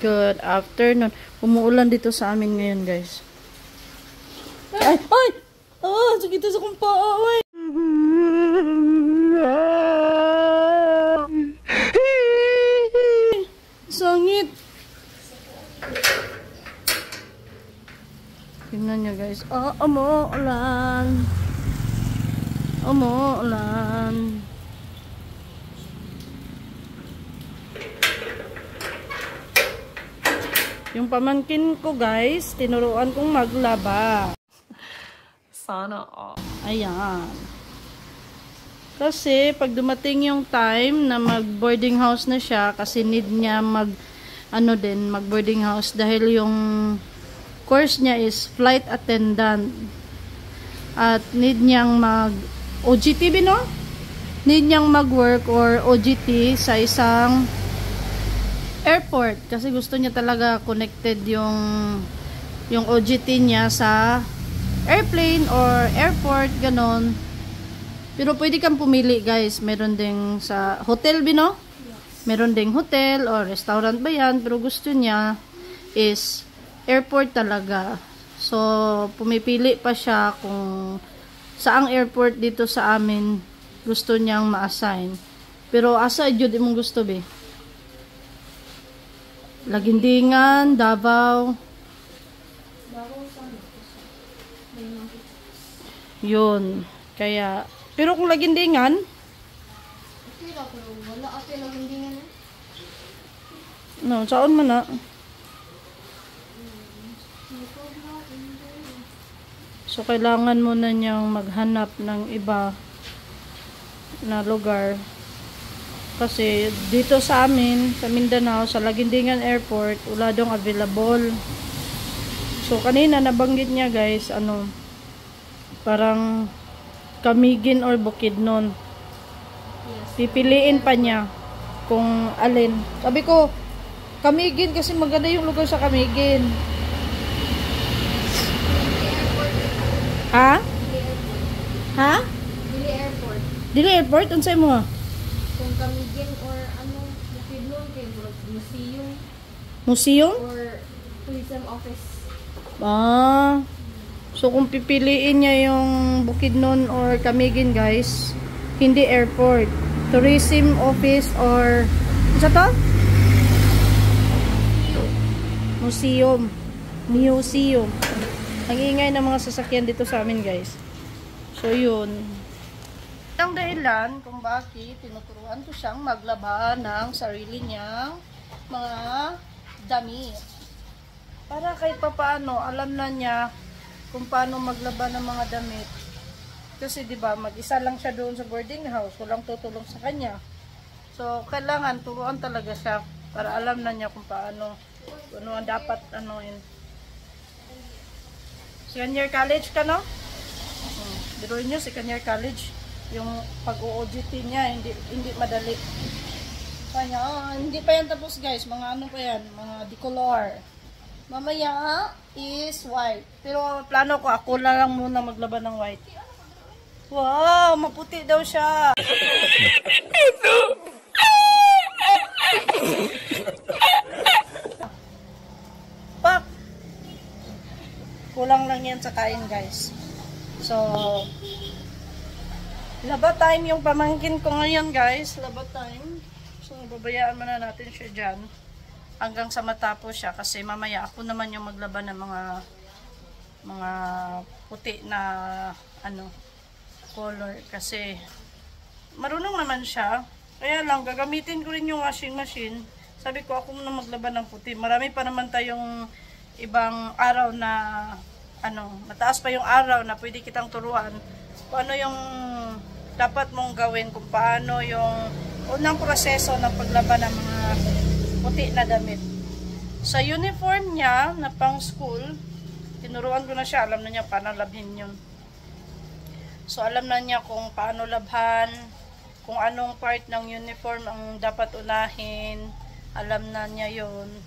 Good afternoon. Umuulan dito sa amin ngayon, guys. Ay! Ay! Ah! Sakit sa kong paa, ay! Sangit! Tingnan nyo, guys. Ah, umuulan. Umuulan. Yung pamangkin ko, guys, tinuruan kong maglaba. Sana all. Ayan. Kasi, pag dumating yung time na mag-boarding house na siya, kasi need niya mag-boarding house dahil yung course niya is flight attendant. At need niyang OJT, no? Need niyang mag-work or OJT sa isang airport kasi gusto niya talaga connected yung OJT niya sa airplane or airport, ganon. Pero pwede kang pumili, guys. Meron ding sa hotel, no? Meron ding hotel or restaurant ba yan, pero gusto niya is airport talaga. So pumipili pa siya kung saang airport dito sa amin gusto niyang ma-assign. Pero asa jud imong gusto, be? Lagindingan, Davao. Yun. Kaya, pero kung Lagindingan, wala ate Lagindingan. no, saan man na? So, kailangan mo na niyang maghanap ng iba na lugar. Kasi dito sa amin, sa Mindanao, sa Lagindingan Airport, wala dong available. So kanina nabanggit niya, guys, parang Camiguin or Bukidnon. Pipiliin pa niya kung alin. Sabi ko, Camiguin kasi maganda yung lugar sa Camiguin. Ha? Ha? Dili Airport. Dili Airport? Unsay mo? Kung Camiguin or Bukidnon kay museum. Museum? Or tourism office. Ah. So kung pipiliin niya yung Bukidnon or Camiguin, guys, hindi airport. Tourism office or ano to? Museum. Museum. Ang ingay ng mga sasakyan dito sa amin, guys. So yun. Ang dahilan kung bakit tinuturuan ko siyang maglaba ng sarili niyang mga damit. Para kahit papaano, alam na niya kung paano maglaba ng mga damit. Kasi 'di ba, mag-isa lang siya doon sa boarding house, walang tutulong sa kanya. So kailangan turuan talaga siya para alam na niya kung paano, ano ang dapat anuin. Second year college ka, no? Biruin nyo, second year college. Yung pag-OJT niya, hindi madali. Kaya, hindi pa yan tapos, guys. Mga ano pa yan, mga decolor. Mamaya is white. Pero plano ko, ako na lang muna maglaban ng white. Wow, maputi daw siya. Pak! Kulang lang yan sa kain, guys. So, laba time yung pamangkin ko ngayon, guys. Laba time. So, babayaan muna natin siya dyan. Hanggang sa matapos siya. Kasi mamaya ako naman yung maglaba ng mga puti na color. Kasi marunong naman siya. Kaya lang, gagamitin ko rin yung washing machine. Sabi ko, ako muna maglaba ng puti. Marami pa naman tayong ibang araw na mataas pa yung araw na pwede kitang turuan kung ano yung dapat mong gawin, kung paano yung unang proseso ng paglaba ng mga puti na damit. Sa uniform niya na pang school, tinuruan ko na siya, alam na niya paano labhin yun. So alam na niya kung paano labhan, kung anong part ng uniform ang dapat unahin, alam na niya yun.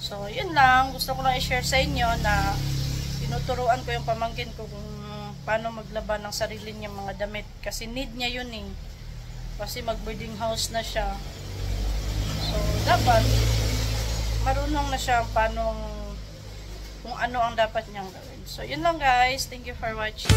So yun lang, gusto ko lang i-share sa inyo na tinuturuan ko yung pamangkin ko kung paano maglaba ng sarili niyang mga damit. Kasi need niya yun eh. Kasi mag-boarding house na siya. So, dapat marunong na siya paano, kung ano ang dapat niyang gawin. So, yun lang guys. Thank you for watching.